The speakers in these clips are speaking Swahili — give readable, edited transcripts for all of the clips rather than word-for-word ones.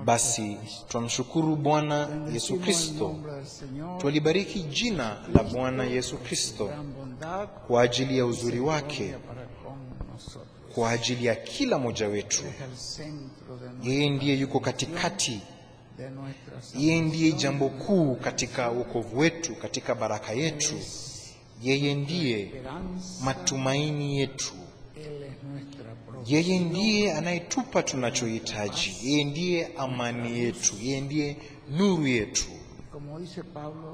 Basi tunamshukuru Bwana Yesu Kristo, tulibariki jina la Bwana Yesu Kristo kwa ajili ya uzuri wake, kwa ajili ya kila mmoja wetu. Yeye ndiye yuko katikati, yeye ndiye jambo kuu katika wokovu wetu, katika baraka yetu. Yeye ndiye matumaini yetu. Yeye ndiye anayetupa tunachohitaji. Yeye ndiye amani yetu. Yeye ndiye nuru yetu.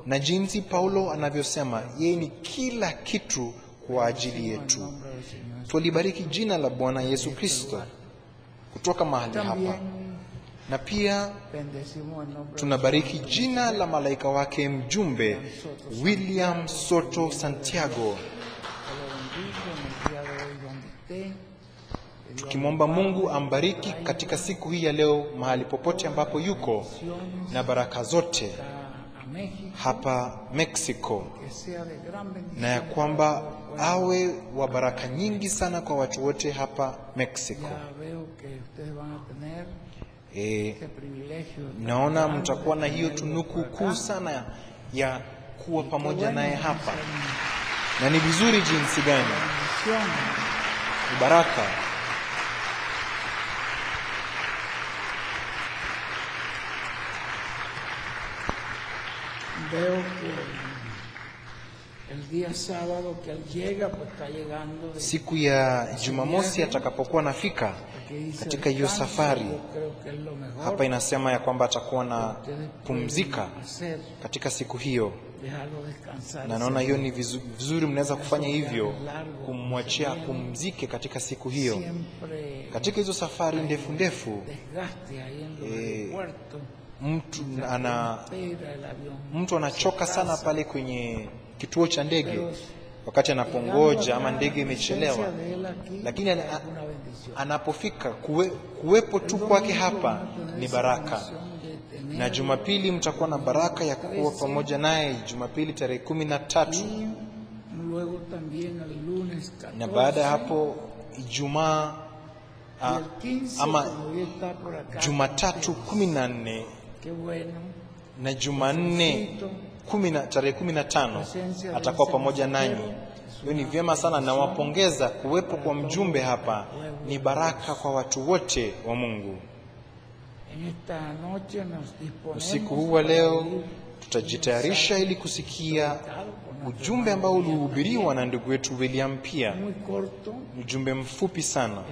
Na jinsi Paulo anavyosema, yeye ni kila kitu kwa ajili yetu. Tulibariki jina la Bwana Yesu Kristo kutoka mahali hapa. Na pia tunabariki jina la malaika wake mjumbe William Soto Santiago, tukimwomba Mungu ambariki katika siku hii ya leo mahali popote ambapo yuko, na baraka zote hapa Mexico, na ya kwamba awe wa baraka nyingi sana kwa watu wote hapa Mexico. Naona mtakuwa na hiyo tunuku kuu sana ya kuwa pamoja naye hapa, na ni vizuri jinsi gani, ni baraka. Veo que el día sábado que él llega, pues está llegando de... Siku ya Jumamosi atakapokuwa nafika katika hiyo safari hapa, inasema ya kwamba atakuwa na pumzika katika siku hiyo, na naona hiyo ni vizuri, mnaweza kufanya hivyo, kumwachia pumzike katika siku hiyo. Katika hizo safari ndefu ndefu, mtu anachoka sana pale kwenye kituo cha ndege wakati anapongoja ama ndege imechelewa, lakini anapofika kuwepo tu kwake hapa ni baraka. Na Jumapili mtakuwa na baraka ya kuwa pamoja naye, Jumapili tarehe 13, na baada ya hapo Ijumaa ama Jumatatu 14 na Jumanne tarehe 15 atakuwa pamoja nanyi. Hiyo ni vyema sana, na wapongeza kuwepo kwa mjumbe hapa, ni baraka kwa watu wote wa Mungu. Usiku huu wa leo tutajitayarisha ili kusikia ujumbe ambao ulihubiriwa na ndugu wetu William. Pia ujumbe mfupi sana,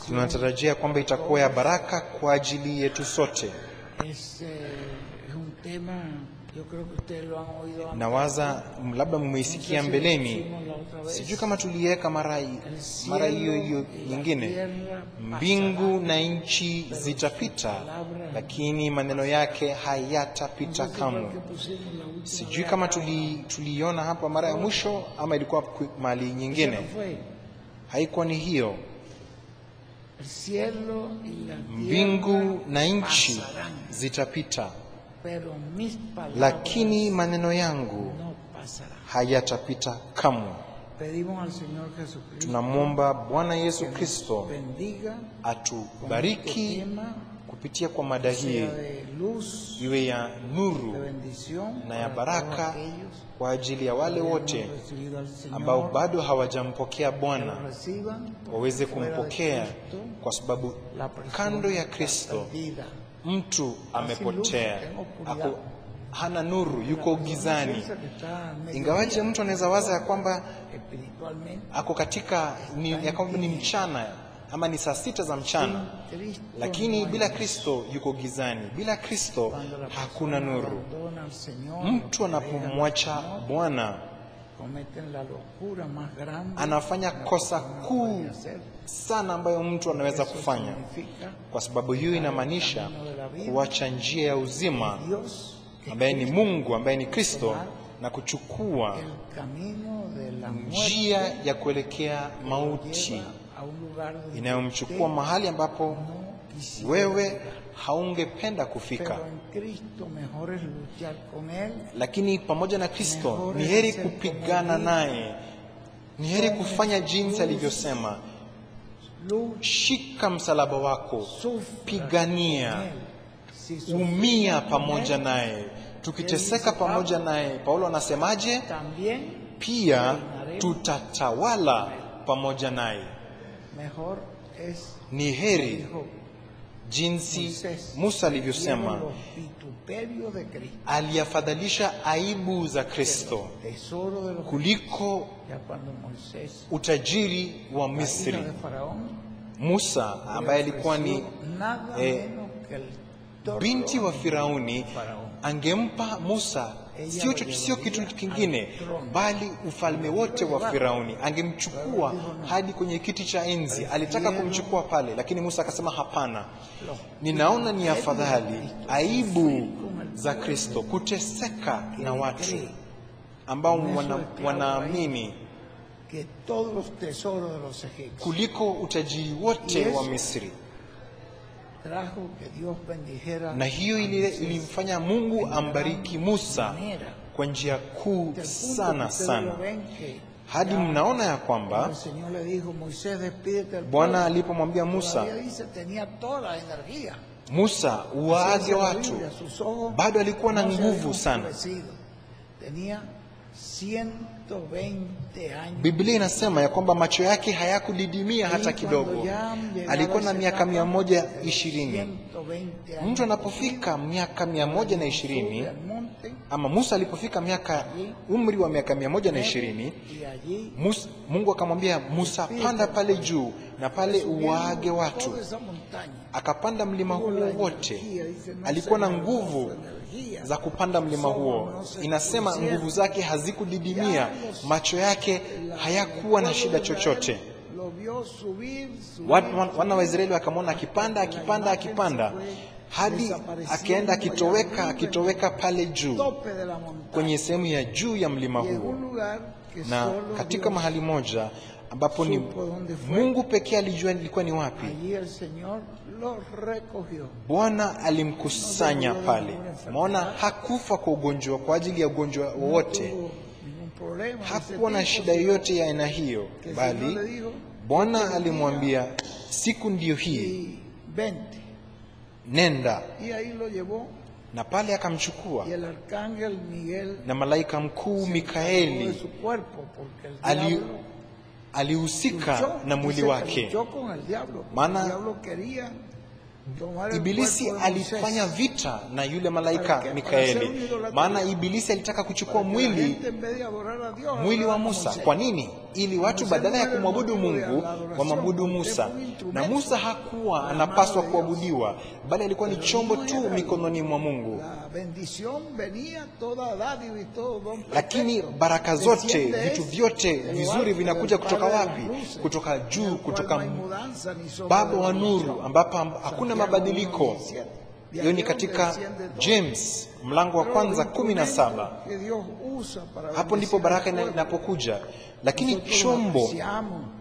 tunatarajia kwamba itakuwa ya baraka kwa ajili yetu sote. Nawaza labda mmeisikia mbeleni, sijui kama tuliweka mara hiyo nyingine, mbingu na nchi zitapita, lakini maneno yake hayatapita kamwe. Sijui kama tuliona hapa mara ya mwisho ama ilikuwa mahali nyingine. Haikuwa ni hiyo. Mbingu na nchi zitapita, lakini maneno yangu hayatapita kamwe. Tunamwomba Bwana Yesu Kristo atubariki kupitia kwa mada hii, iwe ya nuru na ya baraka kwa ajili ya wale wote ambao bado hawajampokea Bwana, waweze kumpokea, kwa sababu kando ya Kristo mtu amepotea, hana nuru, yuko gizani. Ingawaje mtu anaweza waza ya kwamba ako katika ni mchana ama ni saa 6 za mchana, lakini bila Kristo yuko gizani. Bila Kristo hakuna nuru. Mtu anapomwacha Bwana anafanya kosa kuu sana ambayo mtu anaweza kufanya, kwa sababu hiyo inamaanisha kuacha njia ya uzima ambaye ni Mungu, ambaye ni Kristo, na kuchukua njia ya kuelekea mauti inayomchukua mahali ambapo wewe haungependa kufika. Lakini pamoja na Kristo ni heri kupigana naye, ni heri kufanya jinsi alivyosema. lucha, shika msalaba wako, sufra pigania, con él. Si sufrimos umia con pamoja él, naye. Tukiteseka pamoja naye, Paulo anasemaje? también Pia tutatawala pamoja naye. mejor es, Ni heri dijo jinsi Moisés, Musa alivyosema, los vituperios de Cristo, aliyafadhalisha aibu za Kristo tesoro de los kuliko ya cuando Moisés, utajiri wa la hija Misri. de Faraón, Musa ambaye alikuwa ni ofreció nada eh, menos que el torno binti wa Firauni, de Faraón. angempa Musa sio kitu kingine bali ufalme wote wa Firauni. Angemchukua hadi kwenye kiti cha enzi. Alitaka kumchukua pale, lakini Musa akasema hapana, ninaona ni afadhali aibu za Kristo, kuteseka na watu ambao wanaamini que todos los tesoros de los egipcios, kuliko utajiri wote wa Misri. trajo que Dios bendijera, Na hiyo ilimfanya Mungu ambariki Musa kwa njia kuu sana sana, hadi mnaona ya kwamba el Señor le dijo, Moisés, despídete del Bwana pueblo. alipomwambia Musa, Todavía dice, tenía toda la energía. Musa uwaage watu, Sus ojos bado alikuwa na no se nguvu habían sana. oscurecido. Tenía 120 años. Biblia inasema ya kwamba macho yake hayakudidimia hata kidogo. Alikuwa na miaka 120. Mtu anapofika miaka 120, ama Musa alipofika umri wa miaka 120, Mungu akamwambia Musa, panda pale juu na pale uwaage watu. Akapanda mlima huo wote. Alikuwa na nguvu za kupanda mlima huo. Inasema nguvu zake hazikudidimia, macho yake hayakuwa na shida chochote. Wana wa Israeli wakamwona akipanda hadi akaenda akitoweka pale juu kwenye sehemu ya juu ya mlima huo. Na katika mahali moja ambapo ni Mungu pekee alijua ilikuwa ni wapi, Bwana alimkusanya pale. Maana hakufa kwa ajili ya ugonjwa wowote, hakuwa na shida yoyote ya aina hiyo, bali Bwana alimwambia, siku ndiyo hii, nenda. Na pale akamchukua, na malaika mkuu Mikaeli alihusika na mwili wake. Maana Ibilisi alifanya vita na yule malaika Mikaeli. Maana Ibilisi alitaka kuchukua mwili wa Musa. Kwa nini? Ili watu badala ya kumwabudu Mungu wamwabudu Musa. Na Musa hakuwa anapaswa kuabudiwa, bali alikuwa ni chombo tu mikononi mwa Mungu. Lakini baraka zote, vitu vyote vizuri vinakuja kutoka wapi? Kutoka juu, kutoka Baba wa nuru, ambapo hakuna mabadiliko. Hiyo ni katika James mlango wa 1:17. Hapo ndipo baraka inapokuja. Lakini chombo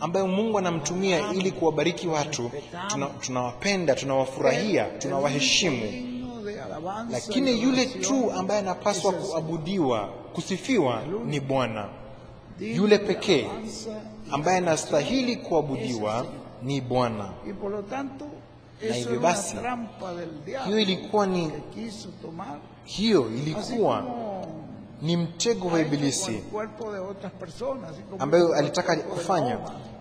ambayo Mungu anamtumia ili kuwabariki watu, tunawapenda, tunawafurahia, tunawaheshimu. Lakini yule tu ambaye anapaswa kuabudiwa, kusifiwa ni Bwana. Yule pekee ambaye anastahili kuabudiwa ni Bwana. Na hivyo basi, hiyo ilikuwa ni mtego wa Ibilisi ambayo alitaka kufanya,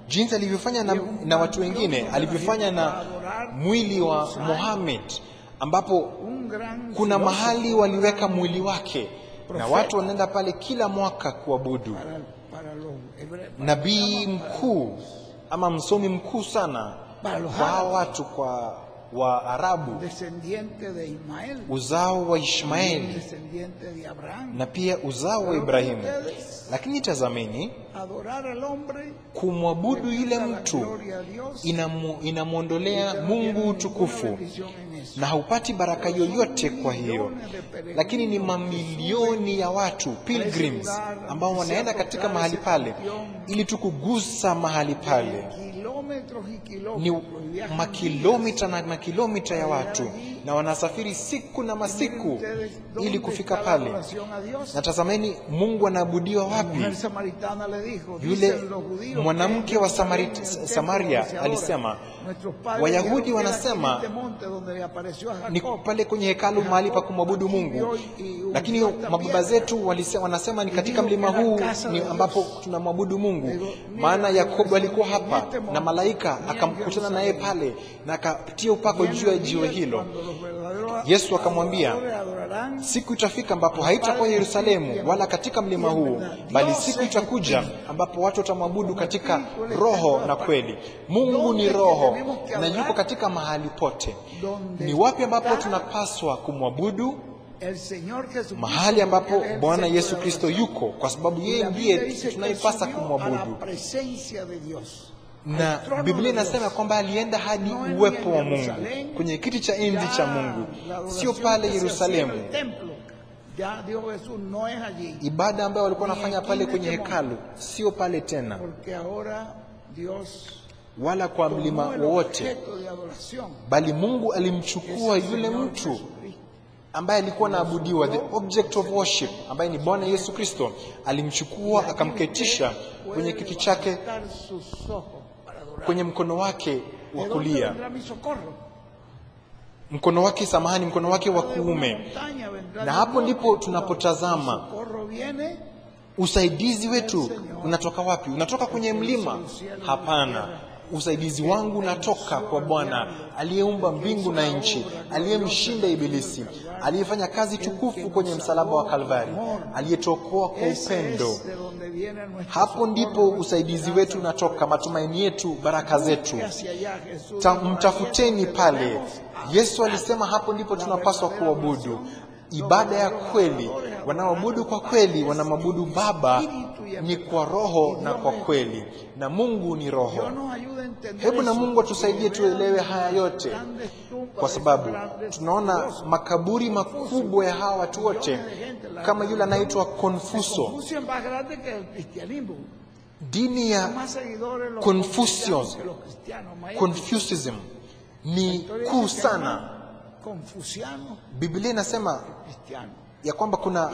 jinsi alivyofanya na watu wengine, alivyofanya na mwili wa Muhammad, ambapo kuna mahali waliweka mwili wake na watu wanaenda pale kila mwaka kuabudu. Nabii mkuu ama msomi mkuu sana kwa watu, kwa Waarabu, uzao wa Ishmaeli na pia uzao wa Ibrahimu. Lakini tazameni, kumwabudu yule mtu inamwondolea Mungu utukufu na haupati baraka yoyote. Kwa hiyo, lakini ni mamilioni ya watu, pilgrims, ambao wanaenda katika mahali pale ili tukugusa mahali pale. Ni makilomita na makilomita ya watu na wanasafiri siku na masiku ili kufika pale. Na tazameni Mungu anaabudiwa wapi? Yule mwanamke wa Samaria alisema, Wayahudi wanasema ni pale kwenye hekalu mahali pa kumwabudu Mungu, lakini mababa zetu wanasema ni katika mlima huu ni ambapo tunamwabudu Mungu. Maana Yakobo alikuwa hapa na malaika akamkutana naye pale na akapitia upako juu ya jiwe hilo. Yesu akamwambia, siku itafika ambapo haitakuwa Yerusalemu wala katika mlima huu, bali siku itakuja ambapo watu watamwabudu katika roho na kweli. Mungu ni roho na yuko katika mahali pote. Ni wapi ambapo tunapaswa kumwabudu? Mahali ambapo Bwana Yesu Kristo yuko, kwa sababu yeye ndiye tunayepasa kumwabudu. Na Biblia inasema kwamba alienda hadi uwepo wa Mungu, kwenye kiti cha enzi cha Mungu, sio pale Yerusalemu. Ibada ambayo walikuwa wanafanya pale kwenye hekalu sio pale tena, wala kwa mlima wowote, bali Mungu alimchukua yule mtu ambaye alikuwa anaabudiwa, the object of worship, ambaye ni Bwana Yesu Kristo. Alimchukua akamketisha kwenye kiti chake, kwenye mkono wake wa kulia, mkono wake wa kuume. Na hapo ndipo tunapotazama usaidizi wetu unatoka wapi? Unatoka kwenye mlima? Hapana. Usaidizi wangu unatoka kwa Bwana aliyeumba mbingu na nchi, aliyemshinda Ibilisi, aliyefanya kazi tukufu kwenye msalaba wa Kalvari, aliyetuokoa kwa upendo. Hapo ndipo usaidizi wetu unatoka, matumaini yetu, baraka zetu. Mtafuteni pale. Yesu alisema hapo ndipo tunapaswa kuabudu. Ibada ya kweli, wanaoabudu kwa kweli wanamwabudu Baba ni kwa roho na kwa kweli, na Mungu ni roho. Hebu na Mungu atusaidie tuelewe haya yote, kwa sababu tunaona makaburi makubwa ya hawa watu wote, kama yule anaitwa dini ya Confucianism ni kuu sana. Biblia inasema ya kwamba kuna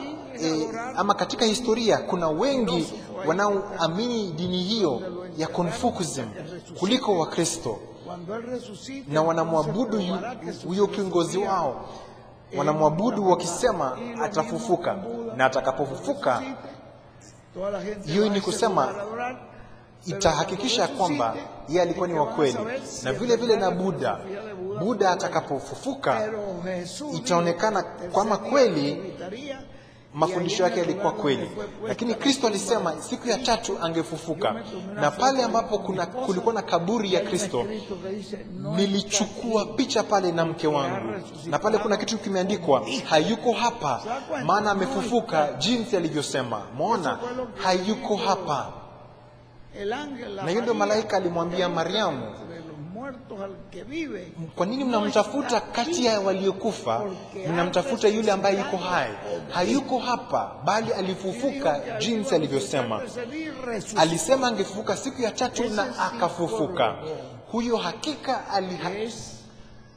ama katika historia kuna wengi wanaoamini dini hiyo ya Confucianism kuliko Wakristo, na wanamwabudu huyo kiongozi wao, wanamwabudu wakisema atafufuka, na atakapofufuka, hiyo ni kusema itahakikisha kwamba yeye alikuwa ni wa kweli. Na vile vile na Buddha atakapofufuka itaonekana kama kweli mafundisho yake yalikuwa kweli. Lakini Kristo alisema siku ya tatu angefufuka, na pale ambapo kulikuwa na kaburi ya Kristo, nilichukua picha pale na mke wangu, na pale kuna kitu kimeandikwa, hayuko hapa maana amefufuka jinsi alivyosema. Muona, hayuko hapa. Na yule malaika alimwambia Mariamu, kwa nini mnamtafuta kati ya waliokufa? Mnamtafuta yule ambaye yuko hai. Hayuko hapa, bali alifufuka jinsi alivyosema. Alisema angefufuka siku ya tatu na akafufuka. Huyo hakika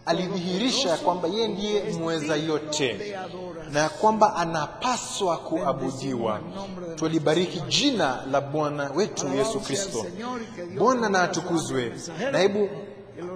alidhihirisha kwamba yeye ndiye muweza yote na kwamba anapaswa kuabudiwa. Tulibariki jina la Bwana wetu Yesu Kristo. Bwana na atukuzwe. Na hebu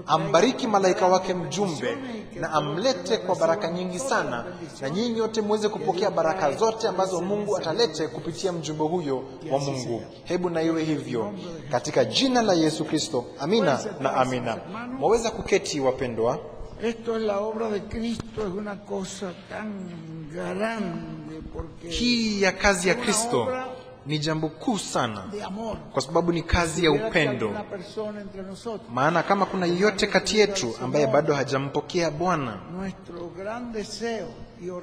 ambariki malaika wake mjumbe na amlete kwa baraka nyingi sana, na nyinyi wote muweze kupokea baraka zote ambazo Mungu atalete kupitia mjumbe huyo wa Mungu. Hebu na iwe hivyo katika jina la Yesu Kristo. Amina na amina. Mwaweza kuketi wapendwa. Esto es la obra de Cristo, es una cosa tan grande porque hii ya kazi ya Kristo ni jambo kuu sana, kwa sababu ni kazi ya upendo. Maana kama kuna yeyote kati yetu ambaye bado hajampokea Bwana,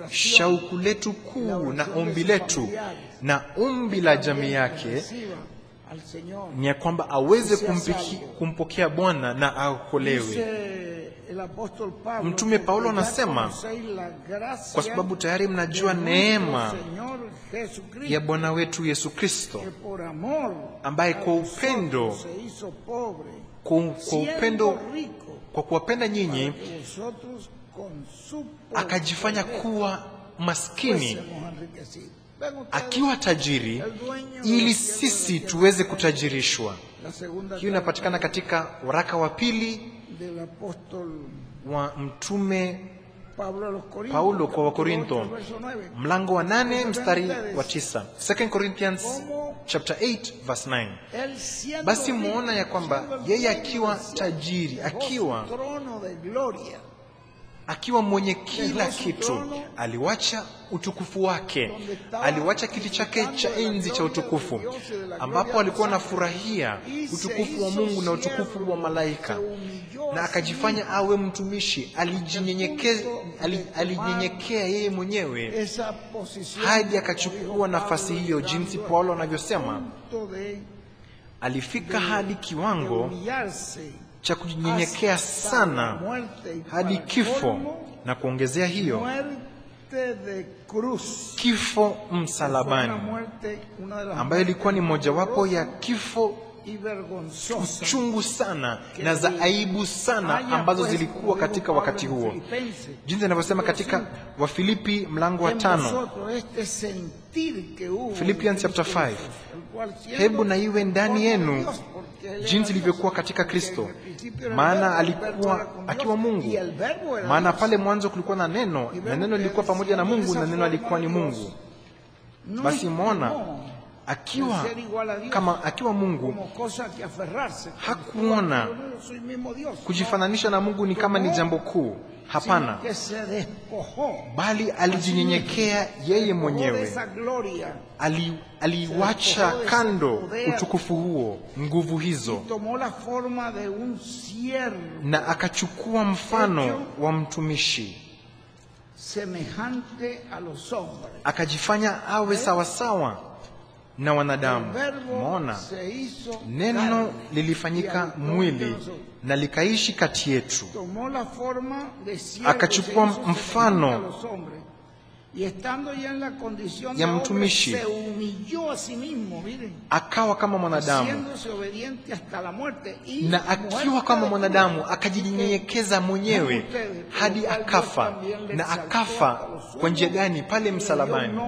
shauku letu kuu na ombi letu na ombi la jamii yake ni ya kwamba aweze kumpokea Bwana na aokolewe. Mtume Paulo anasema, kwa sababu tayari mnajua neema ya Bwana wetu Yesu Kristo, ambaye kwa upendo kwa kuwapenda nyinyi con su akajifanya kuwa maskini fuésemos enriquecidos. Ven ustedes, akiwa tajiri el dueño ili de los cielos y sisi de la tuweze kutajirishwa. La segunda Hiyo inapatikana katika waraka wa pili del apóstol wa mtume Pablo a los Corintios, Paulo kwa capítulo Wakorinto 8, verso 9. mlango wa 8 mstari wa 9. 2 Corinthians chapter 8 verse 9. Él siendo Basi rico, muona ya kwamba siendo el yeye dueño akiwa del cielo, tajiri, dejó akiwa su trono de gloria, akiwa mwenye kila kitu, aliwacha utukufu wake, aliwacha kiti chake cha enzi cha utukufu, ambapo alikuwa anafurahia utukufu wa Mungu na utukufu wa malaika, na akajifanya awe mtumishi. Alijinyenyekea yeye mwenyewe esa posición hadi akachukua nafasi hiyo, jinsi Paulo anavyosema, de alifika hadi kiwango humillarse cha kujinyenyekea sana hadi kifo, na kuongezea hiyo muerte de cruz, kifo una msalabani, muerte, una de las ambayo ilikuwa ni mojawapo ya kifo y vergonzosa chungu sana na za aibu sana ambazo zilikuwa katika wakati huo, jinsi anavyosema katika Wafilipi mlango wa 5, Philippians chapter 5, hebu na iwe ndani yenu jinsi ilivyokuwa katika Kristo, maana alikuwa akiwa Mungu. Maana pale mwanzo kulikuwa na neno, na neno lilikuwa pamoja na Mungu, na neno alikuwa ni Mungu. Basi muona akiwa Mungu hakuona kujifananisha na Mungu ni kama ni jambo kuu. Hapana, bali alijinyenyekea yeye mwenyewe. Aliwacha kando utukufu huo, nguvu hizo, na akachukua mfano wa mtumishi, akajifanya awe sawasawa na wanadamu. Umeona, neno lilifanyika mwili na likaishi kati yetu, akachukua mfano ya mtumishi, akawa kama mwanadamu, na akiwa kama mwanadamu akajinyenyekeza mwenyewe hadi akafa. Na akafa kwa njia gani? Pale msalabani.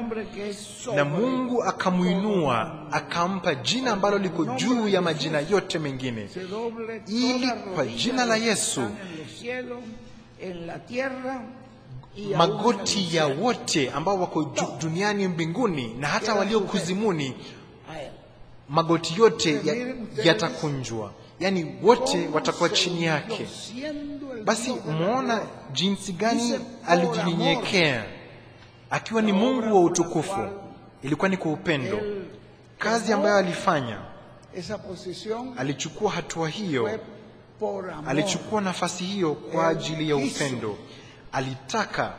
Na Mungu akamuinua, akampa jina ambalo liko juu ya majina yote mengine, ili kwa jina la Yesu magoti ya wote ambao wako duniani, mbinguni na hata walio kuzimuni, magoti yote yatakunjwa, yani wote watakuwa chini yake. Basi muona jinsi gani alijinyenyekea akiwa ni Mungu wa utukufu. Ilikuwa ni kwa upendo. Kazi ambayo alifanya, alichukua hatua hiyo, alichukua nafasi hiyo kwa ajili ya upendo. Alitaka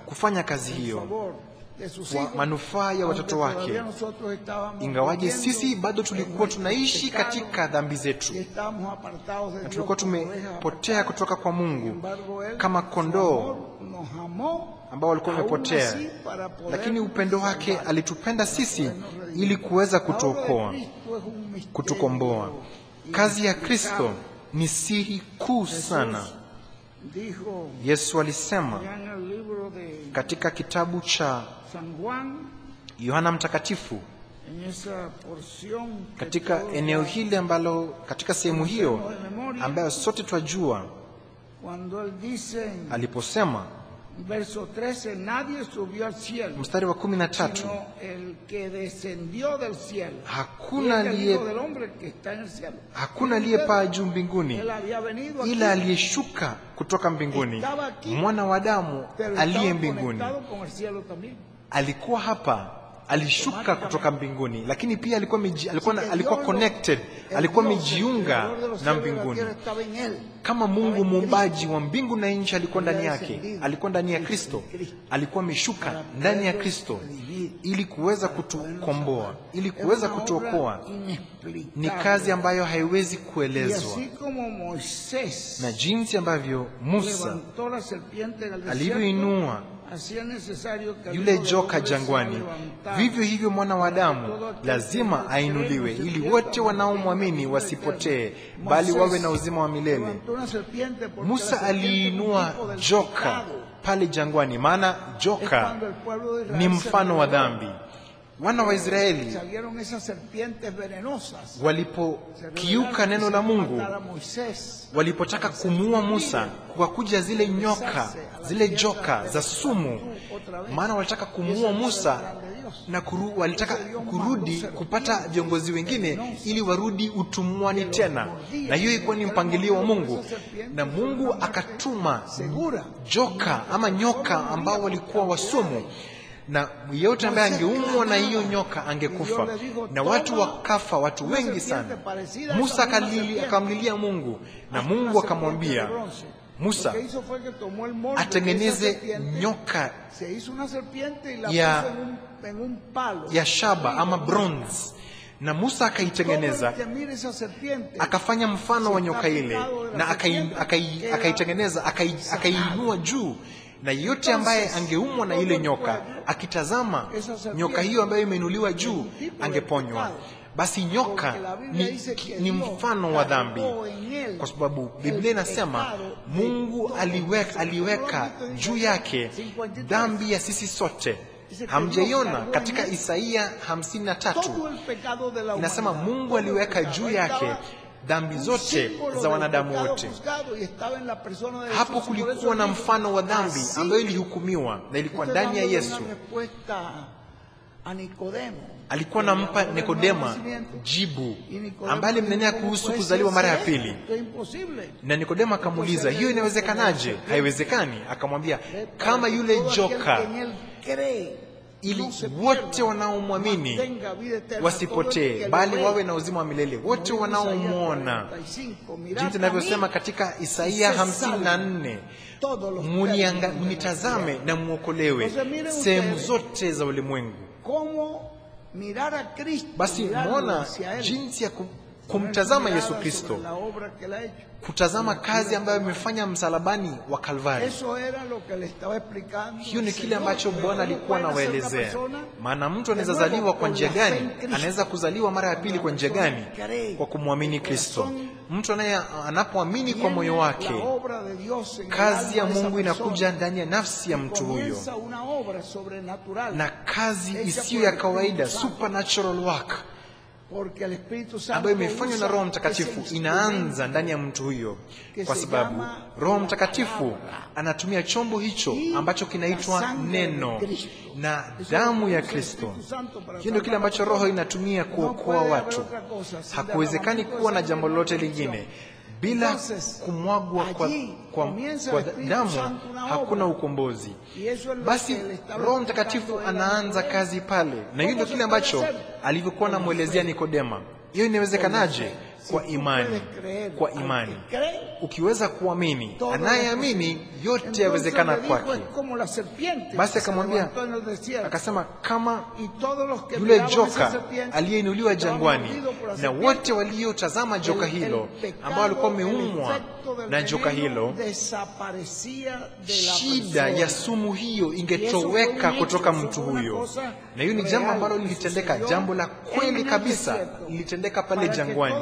kufanya kazi hiyo kwa manufaa ya watoto wake, ingawaje sisi bado tulikuwa tunaishi katika dhambi zetu na tulikuwa tumepotea kutoka kwa Mungu kama kondoo ambao walikuwa wamepotea, lakini upendo wake alitupenda sisi ili kuweza kutukomboa. Kazi ya Kristo ni siri kuu sana. Yesu alisema katika kitabu cha Yohana Mtakatifu, katika eneo hili ambalo, katika sehemu hiyo ambayo sote twajua, aliposema verso 13, nadie subió al cielo, mstari wa 13, sino el que descendió del cielo, hakuna aliyepaa juu mbinguni ila aliyeshuka kutoka mbinguni, mwana wa Adamu aliye mbinguni. Alikuwa hapa, alishuka kutoka mbinguni, lakini pia alikuwa connected, alikuwa amejiunga na mbinguni. Kama Mungu muumbaji wa mbingu na nchi alikuwa ndani yake, alikuwa ndani ya Kristo, alikuwa ameshuka ndani ya Kristo ili kuweza kutukomboa, ili kuweza kutuokoa. Ni kazi ambayo haiwezi kuelezwa. Na jinsi ambavyo Musa alivyoinua yule joka jangwani, vivyo hivyo mwana wa Adamu lazima ainuliwe, ili wote wanaomwamini wasipotee, bali wawe na uzima wa milele. Musa aliinua joka pale jangwani, maana joka ni mfano wa dhambi. Wana wa Israeli walipokiuka neno la Mungu, walipotaka kumuua Musa, kwa kuja zile nyoka, zile joka za sumu, maana walitaka kumuua Musa na walitaka kurudi kupata viongozi wengine ili warudi utumwani tena, na hiyo ilikuwa ni mpangilio wa Mungu. Na Mungu akatuma joka ama nyoka ambao walikuwa wasumu, na yeyote ambaye angeumwa na hiyo nyoka angekufa, na watu wakafa, watu wengi sana. Musa akamlilia Mungu, na Mungu akamwambia Musa atengeneze nyoka ya shaba ama bronze. Na Musa akaitengeneza, akafanya mfano wa nyoka ile, na akaitengeneza, akaiinua juu, na yote ambaye angeumwa na ile nyoka akitazama nyoka hiyo ambayo imeinuliwa juu angeponywa. Basi nyoka ni mfano wa dhambi, kwa sababu Biblia inasema Mungu aliweka juu yake dhambi ya sisi sote. Hamjaiona katika Isaia 53 inasema Mungu aliweka juu yake dhambi zote za wanadamu wote. Hapo kulikuwa na mfano wa dhambi ambayo ilihukumiwa, na ilikuwa ndani ya Yesu. Alikuwa nampa Nikodema jibu ambaye alimnenea kuhusu kuzaliwa mara ya pili. Na Nikodema akamuuliza, hiyo inawezekanaje? Haiwezekani. Akamwambia, kama yule joka, ili wote wanaomwamini wasipotee, bali wawe na uzima wa milele, wote wanaomwona. Jinsi ninavyosema katika Isaia 54, munitazame na muokolewe sehemu zote za ulimwengu. Basi muona jinsi ya kumtazama Yesu Kristo, kutazama kazi ambayo amefanya msalabani wa Kalvari. Hiyo ni kile ambacho Bwana alikuwa anawaelezea. Maana mtu anaweza zaliwa kwa njia gani? Anaweza kuzaliwa mara ya pili kwa njia gani? Kwa kumwamini Kristo. Mtu anapoamini kwa moyo wake, kazi ya Mungu inakuja ndani ya nafsi ya mtu huyo, na kazi isiyo ya kawaida, supernatural work, ambayo imefanywa na Roho Mtakatifu inaanza ndani ya mtu huyo, kwa sababu Roho Mtakatifu anatumia chombo hicho ambacho kinaitwa neno na damu ya Kristo. Hiyo ndio kile ambacho Roho inatumia kuokoa watu. Hakuwezekani kuwa na jambo lolote lingine. Bila kumwagwa kwa damu hakuna ukombozi. Basi Roho Mtakatifu anaanza kazi pale, na hiyo ndio kile ambacho alivyokuwa anamuelezea Nikodema. Hiyo inawezekanaje? Kwa imani. Kwa imani. Ukiweza kuamini, anayeamini yote yawezekana kwake. Basi akamwambia, akasema, kama yule joka aliyeinuliwa jangwani, na wote waliotazama joka hilo ambao walikuwa wameumwa na joka hilo, shida ya sumu hiyo ingetoweka kutoka mtu huyo. Na hiyo ni jambo ambalo lilitendeka, jambo la kweli kabisa lilitendeka pale jangwani,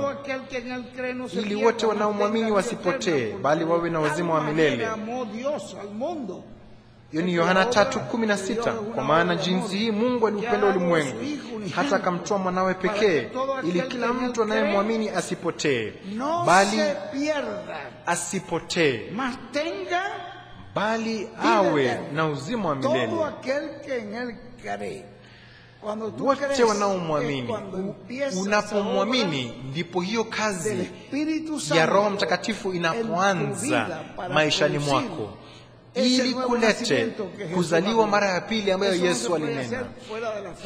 ili wote wanaomwamini wasipotee, bali wawe na uzima wa milele. Hiyo ni Yohana 3:16, kwa maana jinsi hii Mungu aliupenda ulimwengu hata akamtoa mwanawe pekee, ili kila mtu anayemwamini asipotee, bali awe na uzima wa milele. Wote wanaomwamini. Unapomwamini ndipo hiyo kazi ya Roho Mtakatifu inapoanza maishani mwako, ili kulete kuzaliwa mara ya pili ambayo Yesu alinena.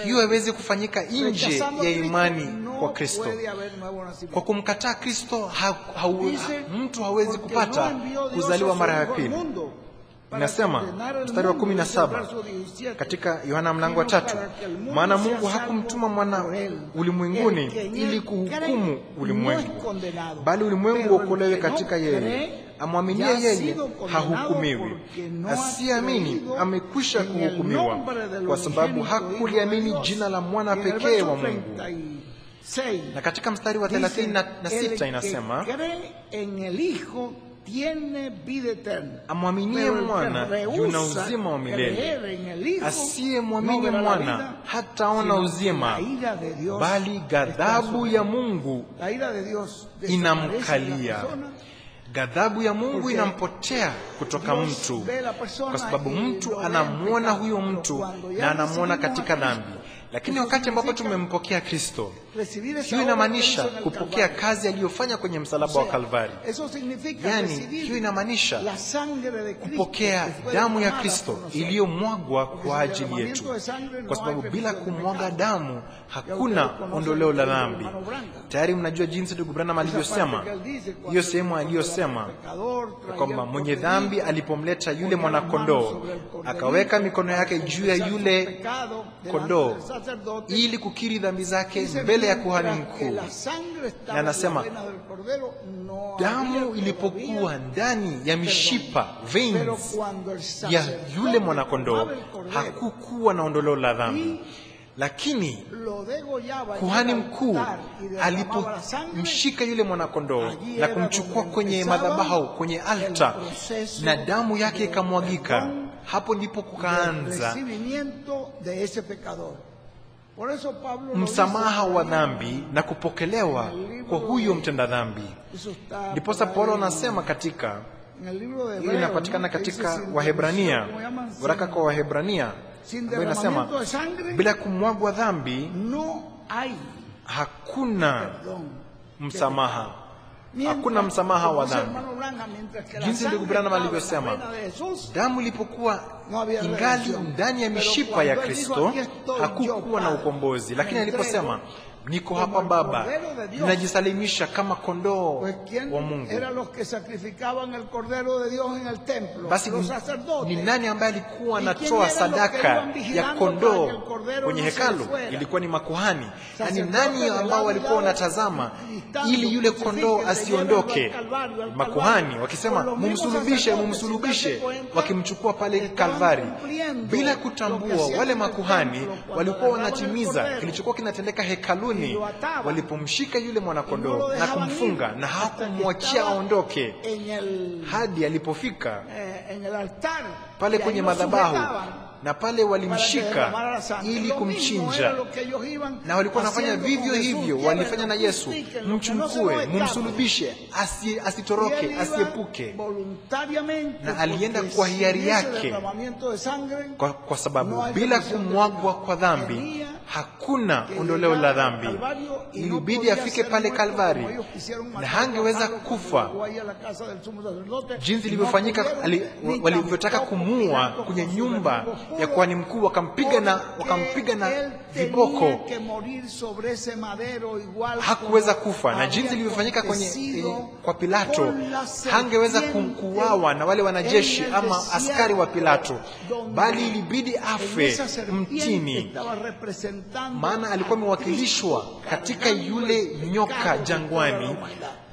Hiyo haiwezi kufanyika nje ya imani kwa Kristo. Kwa kumkataa Kristo mtu hawezi kupata kuzaliwa mara ya pili. Inasema mstari wa 17 katika Yohana mlango wa 3, maana Mungu hakumtuma mwana ulimwenguni ili kuhukumu ulimwengu, bali ulimwengu uokolewe katika yeye. amwaminie yeye hahukumiwi. Asiamini amekwisha kuhukumiwa, kwa sababu hakuliamini jina la mwana pekee wa Mungu. Na katika mstari wa 36 inasema, amwaminie mwana yuna uzima wa milele, asiyemwamini mwana hataona uzima, bali ghadhabu ya Mungu inamkalia. Ghadhabu ya Mungu inampotea kutoka mtu, kwa sababu mtu anamwona huyo mtu na anamwona katika dhambi. Lakini wakati ambapo tumempokea Kristo, hiyo inamaanisha kupokea kazi aliyofanya kwenye msalaba wa Kalvari. Yani hiyo inamaanisha kupokea damu ya Kristo iliyomwagwa kwa ajili yetu, kwa sababu bila kumwaga damu hakuna ondoleo la dhambi. Tayari mnajua jinsi ndugu Branham alivyosema, hiyo sehemu aliyosema kwamba mwenye dhambi alipomleta yule mwanakondoo, akaweka mikono yake juu ya yule kondoo ili kukiri dhambi zake mbele ya kuhani mkuu. Na anasema damu ilipokuwa ndani ya mishipa veins ya yule mwanakondoo, hakukuwa na ondoleo la dhambi. Lakini kuhani mkuu alipomshika yule mwanakondoo na kumchukua kwenye madhabahu, kwenye altar, na damu yake ikamwagika, hapo ndipo kukaanza msamaha wa dhambi na kupokelewa kwa huyo mtenda dhambi. Ndiposa Paulo anasema katika, hili inapatikana katika Wahebrania, waraka kwa Wahebrania, ambayo inasema bila kumwagwa dhambi hakuna msamaha. Hakuna msamaha wa dhambi. Jinsi ndugu Branham alivyosema, damu ilipokuwa ingali ndani ya mishipa ya Kristo, hakukuwa na ukombozi. Lakini aliposema, niko hapa Baba, ninajisalimisha kama kondoo wa Mungu, basi ni nani ambaye alikuwa anatoa sadaka ya kondoo kwenye hekalu? Ilikuwa ni makuhani. Na ni nani ambao walikuwa wanatazama ili yule kondoo asiondoke? Makuhani, wakisema mumsulubishe, mumsulubishe, wakimchukua pale Kalvari, bila kutambua wale makuhani walikuwa wanatimiza kilichokuwa kinatendeka hekaluni walipomshika yule mwanakondoo na kumfunga, na hakumwachia aondoke hadi alipofika pale kwenye madhabahu, na pale walimshika ili kumchinja. Na walikuwa wanafanya vivyo hivyo walifanya na Yesu, mchukue, mumsulubishe, asitoroke, asiepuke. Na alienda kwa hiari yake, kwa sababu bila kumwagwa kwa dhambi hakuna ondoleo la dhambi. Ilibidi afike pale Kalvari, na hangeweza kufa jinsi ilivyofanyika. Walivyotaka kumuua kwenye nyumba ya kuhani mkuu, wakampiga na viboko, hakuweza kufa. Na jinsi ilivyofanyika kwa Pilato, hangeweza kuuawa na wale wanajeshi ama askari wa Pilato, bali ilibidi afe mtini, maana alikuwa amewakilishwa katika yule nyoka jangwani,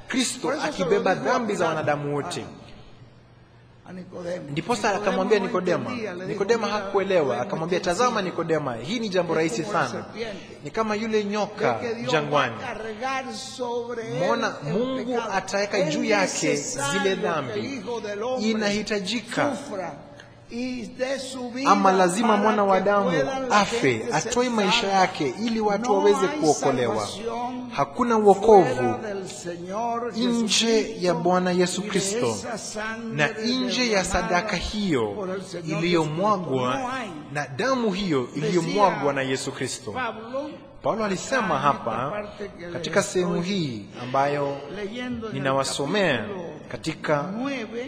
Kristo akibeba dhambi za wanadamu wote. Ndiposa akamwambia Nikodema. Nikodema hakuelewa, akamwambia, tazama Nikodema, hii ni jambo rahisi sana. Ni kama yule nyoka jangwani. Mbona Mungu ataweka juu yake zile dhambi? Inahitajika ama lazima mwana wa damu afe, atoe maisha yake ili watu waweze kuokolewa. Hakuna wokovu nje ya Bwana Yesu Kristo na nje ya sadaka hiyo iliyomwagwa na damu hiyo iliyomwagwa na Yesu Kristo. Paulo alisema hapa katika sehemu hii ambayo ninawasomea katika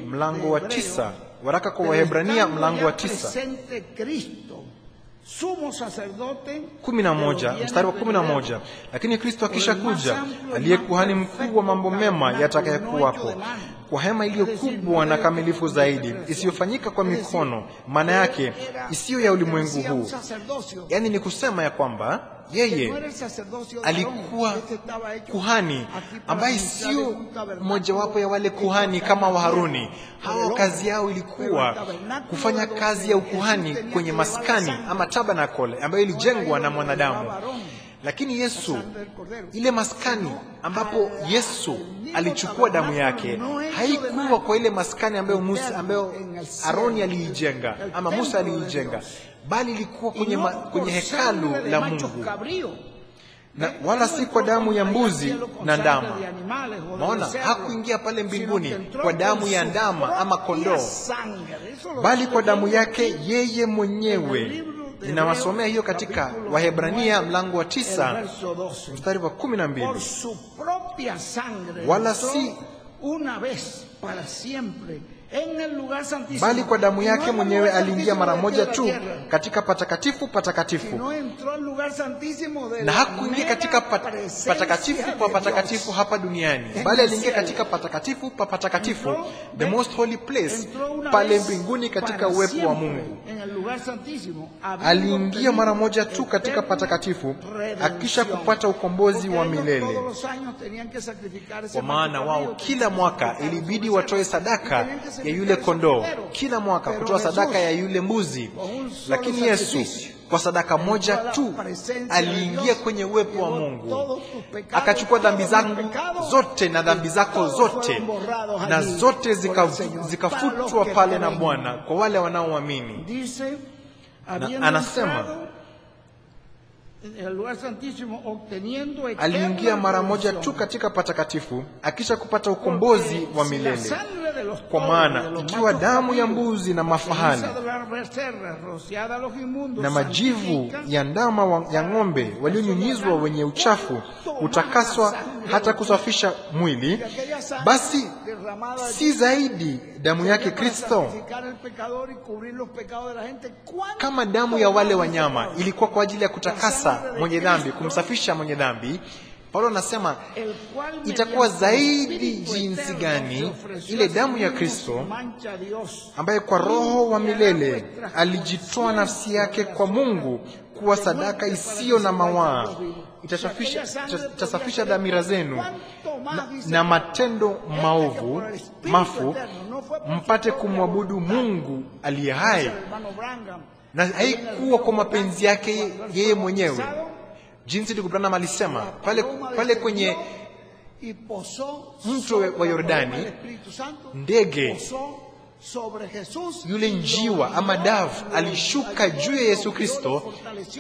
mlango wa 9, waraka kwa Wahebrania mlango wa 9, 11, mstari wa 11, lakini Kristo akishakuja, aliye kuhani mkuu wa mambo mema yatakayokuwapo, kwa hema iliyo kubwa na kamilifu zaidi, isiyofanyika kwa mikono, maana yake isiyo ya ulimwengu huu. Yaani ni kusema ya kwamba yeye alikuwa kuhani ambaye sio mojawapo ya wale kuhani kama wa Haruni. Hao kazi yao ilikuwa kufanya kazi ya ukuhani kwenye maskani ama tabernacle ambayo ilijengwa na mwanadamu. Lakini Yesu, ile maskani ambapo Yesu alichukua damu yake, haikuwa kwa ile maskani ambayo Aroni aliijenga ama Musa aliijenga, bali ilikuwa kwenye hekalu la Mungu, na wala si kwa damu ya mbuzi na ndama. Maona hakuingia pale mbinguni kwa damu ya ndama ama kondoo, bali kwa damu yake yeye mwenyewe. Ninawasomea hiyo katika Wahebrania mlango wa 9 mstari wa 12. Wala si bali kwa damu yake mwenyewe aliingia mara moja tu katika patakatifu patakatifu, na hakuingia katika patakatifu pa patakatifu hapa duniani, bali aliingia katika patakatifu pa patakatifu, the most holy place, pale mbinguni katika uwepo wa Mungu. Aliingia mara moja tu katika patakatifu, akisha kupata ukombozi wa milele. Kwa maana wao kila mwaka ilibidi watoe sadaka ya yule kondoo, kila mwaka kutoa sadaka ya yule mbuzi. Lakini Yesu kwa sadaka moja tu aliingia kwenye uwepo wa Mungu, akachukua dhambi zangu zote na dhambi zako zote, na zote zikafutwa pale na Bwana kwa wale wanaoamini. Na anasema aliingia mara moja tu katika patakatifu, akisha kupata ukombozi wa milele. Kwa maana ikiwa damu ya mbuzi na mafahali na majivu ya ndama ya ng'ombe walionyunyizwa wenye uchafu utakaswa hata kusafisha mwili, basi si zaidi damu yake Kristo. Kama damu ya wale wanyama ilikuwa kwa ajili ya kutakasa mwenye dhambi, kumsafisha mwenye dhambi, Paulo anasema itakuwa zaidi jinsi gani ile damu ya Kristo ambaye kwa Roho wa milele alijitoa nafsi yake kwa Mungu kuwa sadaka isiyo na mawaa, itasafisha dhamira zenu na matendo mafu, mpate kumwabudu Mungu aliye hai. Na haikuwa kwa mapenzi yake yeye mwenyewe, jinsi ndugu Branham alisema pale kwenye mto wa Yordani, ndege yule njiwa ama davu alishuka juu ya Yesu Kristo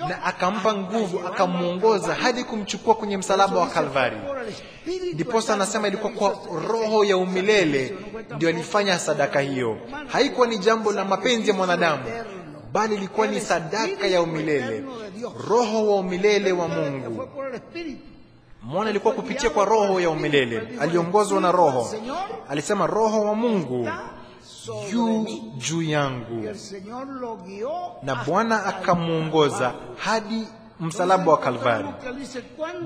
na akampa nguvu, akamuongoza hadi kumchukua kwenye msalaba wa Kalvari. Ndiposa anasema ilikuwa kwa Roho ya umilele ndio alifanya sadaka hiyo. Haikuwa ni jambo la mapenzi ya mwanadamu, bali ilikuwa ni sadaka ya umilele, Roho wa umilele wa Mungu. Mwana ilikuwa kupitia kwa Roho ya umilele, aliongozwa na Roho. Alisema Roho wa Mungu juu yangu, na Bwana akamuongoza hadi msalaba wa Kalvari.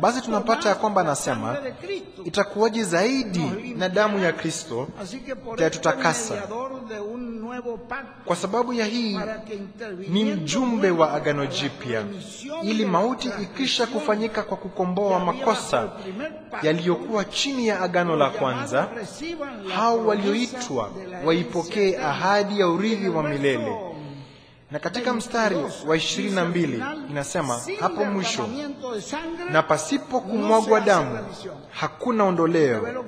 Basi tunapata ya kwamba anasema itakuwaje zaidi na damu ya Kristo itatutakasa. Kwa sababu ya hii ni mjumbe wa agano jipya, ili mauti ikisha kufanyika kwa kukomboa makosa yaliyokuwa chini ya agano la kwanza, hao walioitwa waipokee ahadi ya urithi wa milele. Na katika mstari wa 22 inasema hapo mwisho, na pasipo kumwagwa damu hakuna ondoleo.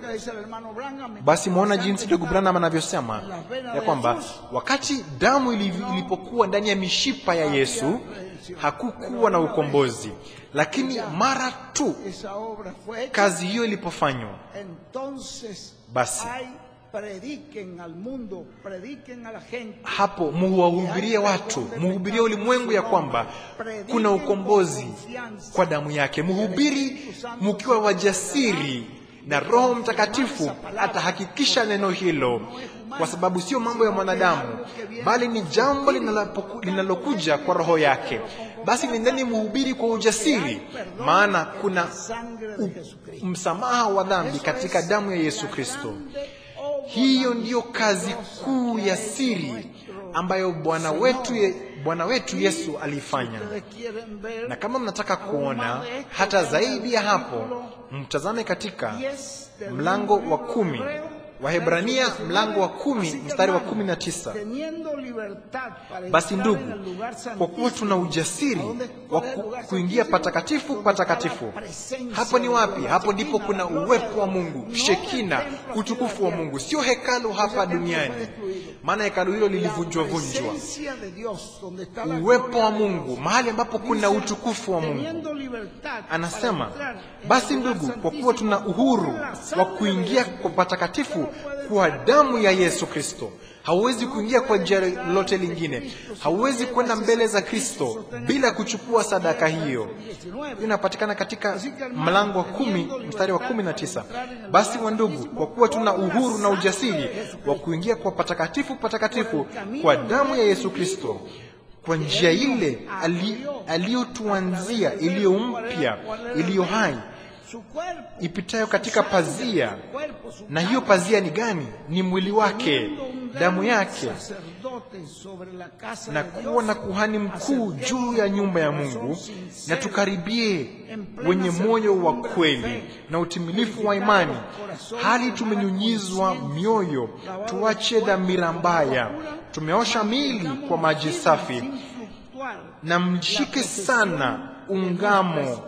Basi muona jinsi ndugu Branham anavyosema ya kwamba wakati damu ilipokuwa ndani ya mishipa ya Yesu hakukuwa na ukombozi, lakini mara tu kazi hiyo ilipofanywa, basi hapo muwahubirie watu, muhubirie ulimwengu ya kwamba kuna ukombozi kwa damu yake. Muhubiri mkiwa wajasiri, na Roho Mtakatifu atahakikisha neno hilo, kwa sababu sio mambo ya mwanadamu, bali ni jambo linalokuja kwa Roho yake. Basi nendeni muhubiri kwa ujasiri, maana kuna msamaha wa dhambi katika damu ya Yesu Kristo. Hiyo ndiyo kazi kuu ya siri ambayo Bwana wetu Yesu alifanya. Na kama mnataka kuona hata zaidi ya hapo, mtazame katika mlango wa 10, Wahebrania mlango wa 10 mstari wa 19. Basi ndugu, kwa kuwa tuna ujasiri wa kuingia patakatifu patakatifu. Hapo ni wapi? Hapo ndipo kuna uwepo wa Mungu, Shekina, utukufu wa Mungu, sio hekalu hapa duniani, maana hekalu hilo lilivunjwa. Uwepo wa Mungu, mahali ambapo kuna utukufu wa Mungu. Anasema, basi ndugu, kwa kuwa tuna uhuru wa kuingia kwa patakatifu kwa damu ya Yesu Kristo. Hauwezi kuingia kwa njia lolote lingine. Hauwezi kwenda mbele za Kristo bila kuchukua sadaka hiyo. Inapatikana katika mlango wa 10 mstari wa 19. Basi wandugu, kwa kuwa tuna uhuru na ujasiri wa kuingia kwa patakatifu patakatifu kwa damu ya Yesu Kristo, kwa njia ile aliyotuanzia, iliyo mpya, iliyo hai, ipitayo katika pazia. Na hiyo pazia ni gani? Ni mwili wake, damu yake, na kuwa na kuhani mkuu juu ya nyumba ya Mungu. Na tukaribie wenye moyo wa kweli na utimilifu wa imani, hali tumenyunyizwa mioyo, tuache dhamira mbaya, tumeosha miili kwa maji safi, na mshike sana ungamo,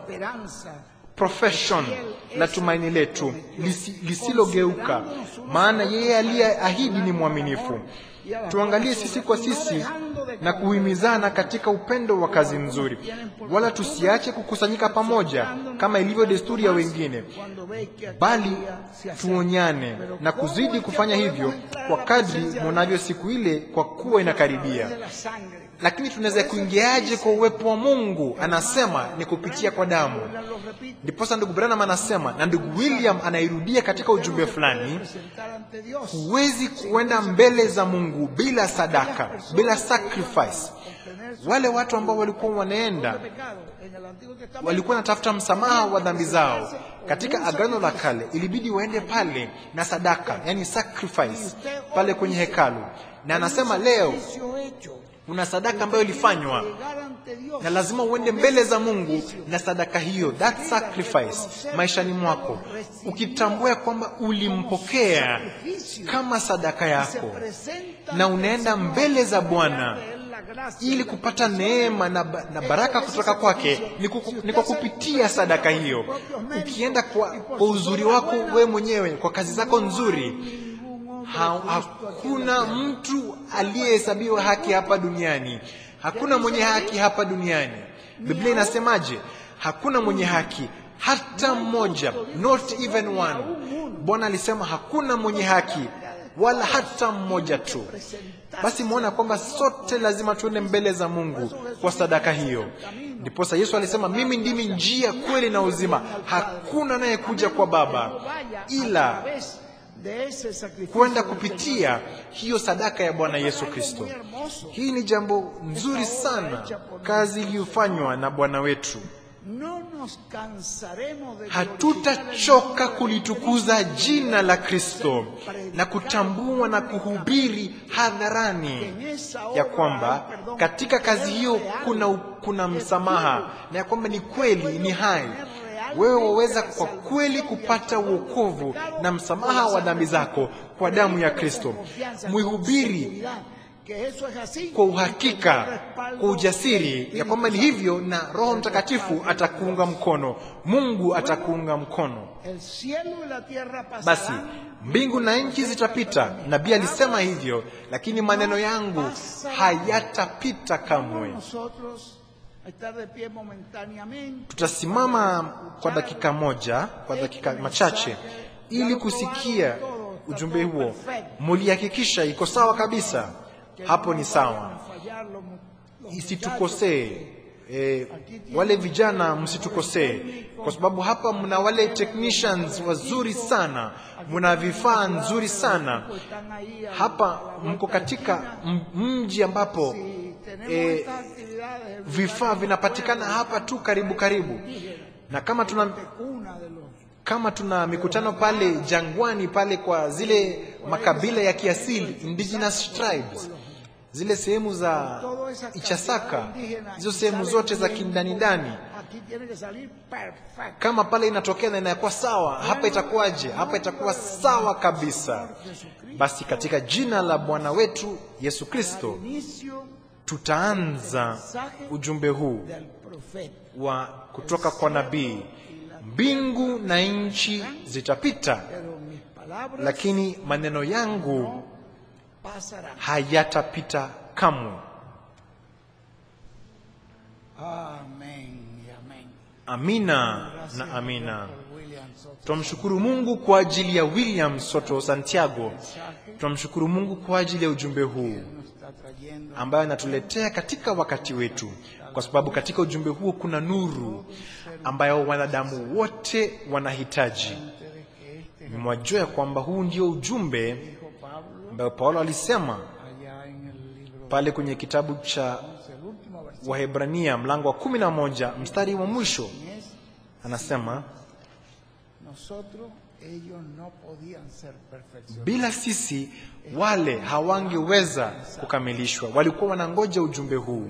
profession la tumaini letu lisilogeuka, maana yeye aliyeahidi ni mwaminifu. Tuangalie sisi kwa sisi na kuhimizana katika upendo wa kazi nzuri, wala tusiache kukusanyika pamoja kama ilivyo desturi ya wengine, bali tuonyane na kuzidi kufanya hivyo kwa kadri mwanavyo siku ile, kwa kuwa inakaribia. Lakini tunaweza kuingiaje kwa uwepo wa Mungu? Anasema ni kupitia kwa damu. Ndiposa ndugu Branham anasema, na ndugu William anairudia katika ujumbe fulani, huwezi kuenda mbele za Mungu bila sadaka, bila sacrifice. Wale watu ambao walikuwa wanaenda, walikuwa natafuta msamaha wa dhambi zao katika Agano la Kale, ilibidi waende pale na sadaka, yani sacrifice, pale kwenye hekalu. Na anasema leo kuna sadaka ambayo ilifanywa, na lazima uende mbele za Mungu na sadaka hiyo, that sacrifice, maishani mwako, ukitambua kwamba ulimpokea kama sadaka yako, na unaenda mbele za Bwana ili kupata neema na baraka kutoka kwake. Ni kwa kupitia sadaka hiyo. Ukienda kwa uzuri wako wewe mwenyewe, kwa kazi zako nzuri, hakuna mtu aliyehesabiwa haki hapa duniani. Hakuna mwenye haki hapa duniani. Biblia inasemaje? Hakuna mwenye haki hata mmoja, not even one. Bwana alisema hakuna mwenye haki wala hata mmoja tu. Basi muona kwamba sote lazima tuende mbele za Mungu kwa sadaka hiyo. Ndiposa Yesu alisema, mimi ndimi njia, kweli na uzima, hakuna anayekuja kwa Baba ila kwenda kupitia hiyo sadaka ya Bwana Yesu Kristo. Hii ni jambo nzuri sana, kazi iliyofanywa na Bwana wetu. Hatutachoka kulitukuza jina la Kristo na kutambua na kuhubiri hadharani ya kwamba katika kazi hiyo kuna msamaha, na ya kwamba ni kweli, ni hai. Wewe waweza kwa kweli kupata wokovu na msamaha wa dhambi zako kwa damu ya Kristo. Muhubiri kwa uhakika, kwa ujasiri ya kwamba ni hivyo, na Roho Mtakatifu atakuunga mkono, Mungu atakuunga mkono. Basi mbingu na nchi zitapita, nabii alisema hivyo, lakini maneno yangu hayatapita kamwe. Tutasimama kwa dakika moja, kwa dakika machache, ili kusikia ujumbe huo. Mulihakikisha iko sawa kabisa? Hapo ni sawa, isitukosee. Wale vijana msitukosee, kwa sababu hapa mna wale technicians wazuri sana, mna vifaa nzuri sana. Hapa mko katika mji ambapo vifaa vinapatikana hapa tu karibu. Na kama Kama tuna mikutano pale jangwani pale kwa zile makabila ya kiasili, indigenous tribes, zile sehemu za Ichasaka, hizo sehemu zote za kindani ndani, kama pale inatokea na inakuwa sawa, hapa itakuwaje? Hapa itakuwa sawa kabisa. Basi katika jina la Bwana wetu Yesu Kristo tutaanza ujumbe huu wa kutoka kwa nabii. Mbingu na nchi zitapita, lakini maneno yangu hayatapita kamwe. Amina na amina. Tunamshukuru Mungu kwa ajili ya William Soto Santiago. Tunamshukuru Mungu kwa ajili ya ujumbe huu ambayo anatuletea katika wakati wetu, kwa sababu katika ujumbe huo kuna nuru ambayo wanadamu wote wanahitaji. Mwajua kwamba huu ndio ujumbe ambao Paulo alisema pale kwenye kitabu cha Wahebrania mlango wa 11 mstari wa mwisho, anasema bila sisi wale hawangeweza kukamilishwa. Walikuwa wanangoja ujumbe huu,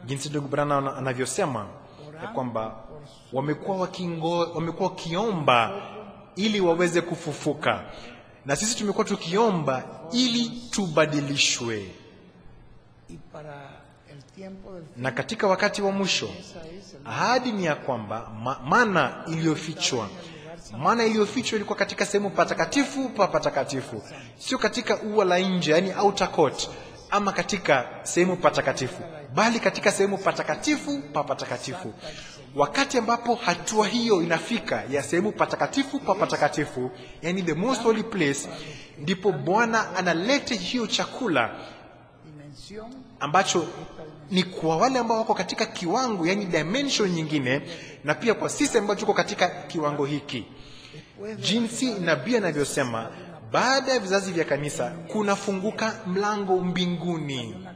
jinsi ndugu Branham anavyosema ya kwamba wamekuwa wakiomba ili waweze kufufuka, na sisi tumekuwa tukiomba ili tubadilishwe. Na katika wakati wa mwisho ahadi ni ya kwamba mana iliyofichwa ilikuwa katika sehemu patakatifu pa patakatifu, sio katika ua la nje, yani outer court, ama katika sehemu patakatifu, bali katika sehemu patakatifu pa patakatifu. Wakati ambapo hatua hiyo inafika ya sehemu patakatifu pa patakatifu, yani the most holy place, ndipo Bwana analeta hiyo chakula ambacho ni kwa wale ambao wako katika kiwango, yani dimension nyingine, na pia kwa sisi ambao tuko katika kiwango hiki. Jinsi nabii anavyosema, baada ya vizazi vya kanisa kunafunguka mlango mbinguni,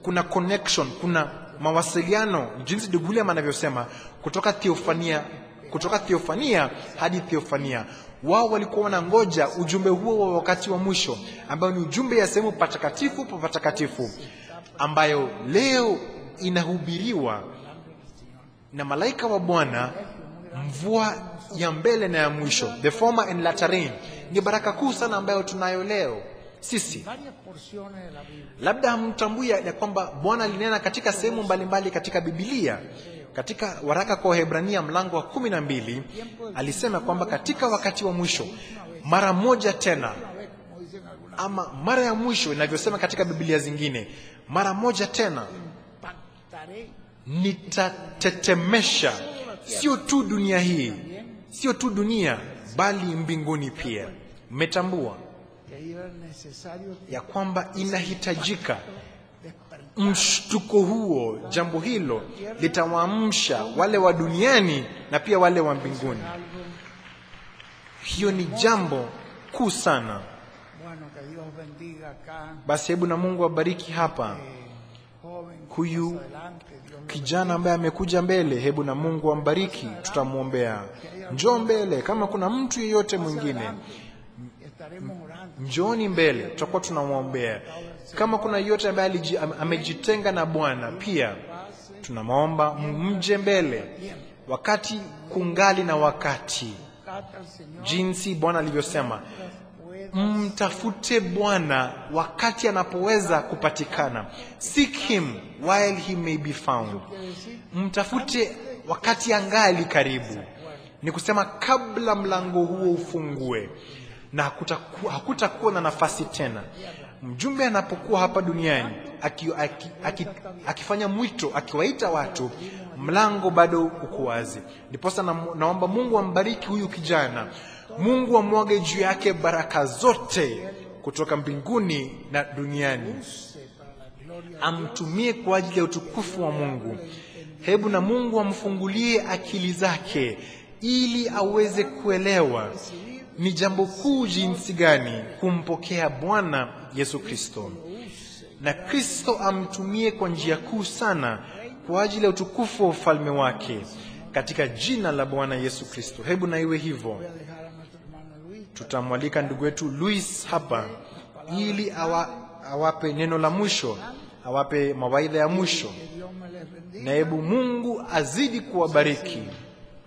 kuna connection, kuna mawasiliano, jinsi ndugu William anavyosema, kutoka theofania hadi theofania. Wao walikuwa wanangoja ujumbe huo wa wakati wa mwisho, ambao ni ujumbe ya sehemu patakatifu pa patakatifu, ambayo leo inahubiriwa na malaika wa Bwana, mvua ya mbele na ya mwisho, the former and latter rain. Ni baraka kuu sana ambayo tunayo leo sisi. Labda hamtambui ya kwamba Bwana alinena katika sehemu mbalimbali katika Biblia. Katika waraka kwa Wahebrania mlango wa 12 alisema kwamba katika wakati wa mwisho, mara moja tena, ama mara ya mwisho inavyosema katika Biblia zingine, mara moja tena nitatetemesha sio tu dunia hii, sio tu dunia, bali mbinguni pia. Mmetambua ya kwamba inahitajika mshtuko huo, jambo hilo litawaamsha wale wa duniani na pia wale wa mbinguni. Hiyo ni jambo kuu sana. Basi hebu na Mungu abariki hapa huyu kijana ambaye amekuja mbele. Hebu na Mungu ambariki, tutamuombea. Njoo mbele. Kama kuna mtu yeyote mwingine, njooni mbele, tutakuwa tunamwombea. Kama kuna yeyote ambaye amejitenga na Bwana, pia tunamwomba mje mbele, wakati kungali na wakati. Jinsi Bwana alivyosema, mtafute Bwana wakati anapoweza kupatikana. Seek him while he may be found. Mtafute wakati angali karibu. Ni kusema kabla mlango huo ufungue, na hakutakuwa na nafasi tena. Mjumbe anapokuwa hapa duniani akifanya mwito, akiwaita watu, mlango bado uko wazi. Ndiposa naomba Mungu ambariki huyu kijana. Mungu amwage juu yake baraka zote kutoka mbinguni na duniani. Amtumie kwa ajili ya utukufu wa Mungu. Hebu na Mungu amfungulie akili zake ili aweze kuelewa ni jambo kuu jinsi gani kumpokea Bwana Yesu Kristo. Na Kristo amtumie kwa njia kuu sana kwa ajili ya utukufu wa ufalme wake katika jina la Bwana Yesu Kristo. Hebu na iwe hivyo. Voy a dejar a nuestro hermano Luis. Tutamwalika ndugu wetu Luis hapa ili awape neno la mwisho, awape mawaidha ya mwisho. Que Dios me les bendiga. Na hebu Mungu azidi kuwabariki.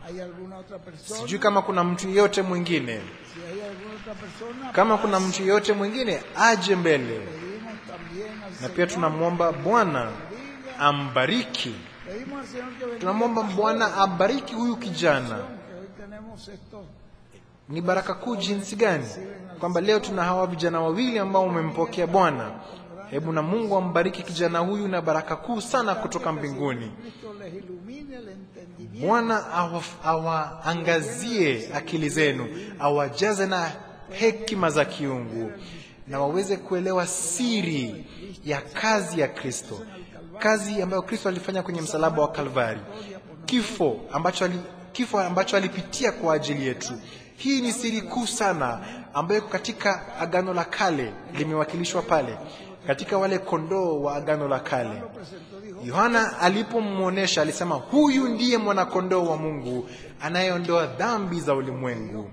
¿Hay alguna otra persona? Sijui kama kuna mtu yeyote mwingine. Si hay alguna otra persona, Kama kuna mtu yeyote mwingine aje mbele. pedimos también al Na pia Señor tunamwomba Bwana ambariki. pedimos al Señor que bendiga Tunamwomba Bwana abariki huyu kijana. que hoy tenemos estos Ni baraka kuu jinsi gani kwamba leo tuna hawa vijana wawili ambao wamempokea Bwana. Hebu na Mungu ambariki kijana huyu na baraka kuu sana kutoka mbinguni. Cristo les ilumine el entendimiento. Bwana awaangazie akili zenu, awajaze na hekima za kiungu, na waweze kuelewa siri ya kazi ya Kristo, kazi ambayo Kristo alifanya kwenye msalaba wa Kalvari, kifo ambacho alipitia kwa ajili yetu. Hii ni siri kuu sana ambayo katika Agano la Kale limewakilishwa pale katika wale kondoo wa Agano la Kale. Yohana alipomwonyesha alisema, huyu ndiye mwanakondoo wa Mungu anayeondoa dhambi za ulimwengu.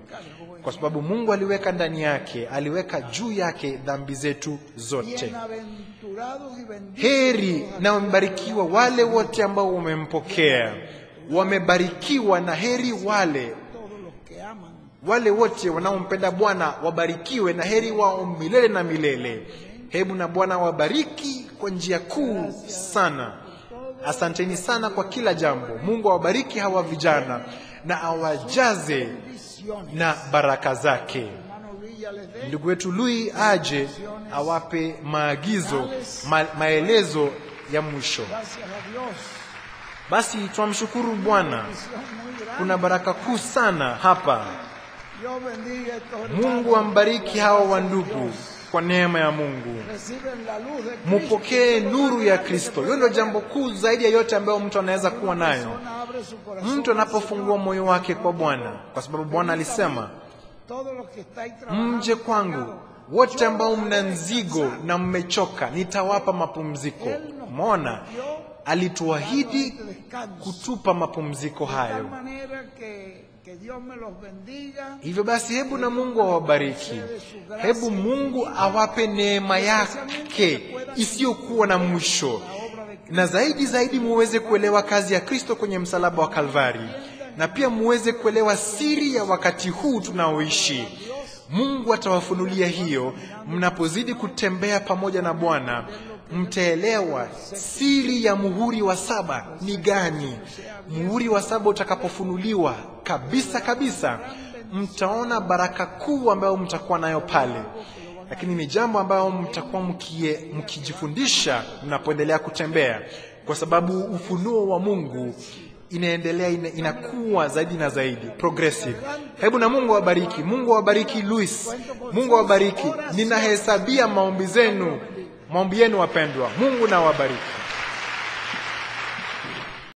Kwa sababu Mungu aliweka ndani yake, aliweka juu yake dhambi zetu zote. Bienaventurados y benditos Heri na wamebarikiwa wale wote ambao wamempokea. Wamebarikiwa na heri wale todos los que aman. wale wote wanaompenda Bwana, wabarikiwe na heri wao milele na milele. Hebu na Bwana wabariki kwa njia kuu sana. Asanteni sana kwa kila jambo. Mungu awabariki hawa vijana na awajaze na baraka zake. Hermano Luis ya les dé Ndugu wetu Lui aje awape maagizo, maelezo ya mwisho. gracias a Dios. Basi twamshukuru Bwana. Bendición muy grande. Kuna baraka kuu sana hapa. Dios bendiga a estos hermanos. Mungu ambariki hawa wandugu kwa neema ya Mungu. Reciben la luz de Cristo. Mupokee nuru ya Kristo. Hiyo ndio jambo kuu zaidi ya yote ambayo mtu anaweza kuwa nayo. Persona abre su corazón Mtu al anapofungua Señor. moyo wake kwa Bwana, kwa sababu Bwana alisema, Todos los que estáis trabajando mje kwangu wote ambao mna nzigo na mmechoka, nitawapa mapumziko. Umeona, alituahidi kutupa mapumziko de tal hayo. manera que Dios me los bendiga. Hivyo basi, hebu na Mungu awabariki. Hebu Mungu awape neema yake isiyokuwa na mwisho, na zaidi muweze kuelewa kazi ya Kristo kwenye msalaba wa Kalvari, na pia muweze kuelewa siri ya wakati huu tunaoishi. Mungu atawafunulia hiyo. Mnapozidi kutembea pamoja na Bwana, mtaelewa siri ya muhuri wa 7 ni gani. Muhuri wa 7 utakapofunuliwa kabisa, mtaona baraka kuu ambayo mtakuwa nayo pale. Lakini ni jambo ambayo mtakuwa mkijifundisha mnapoendelea kutembea, kwa sababu ufunuo wa Mungu inaendelea, inakuwa zaidi na zaidi, progressive. Hebu na Mungu awabariki. Mungu awabariki Luis. Mungu awabariki. Ninahesabia maombi yenu wapendwa. Mungu na awabariki.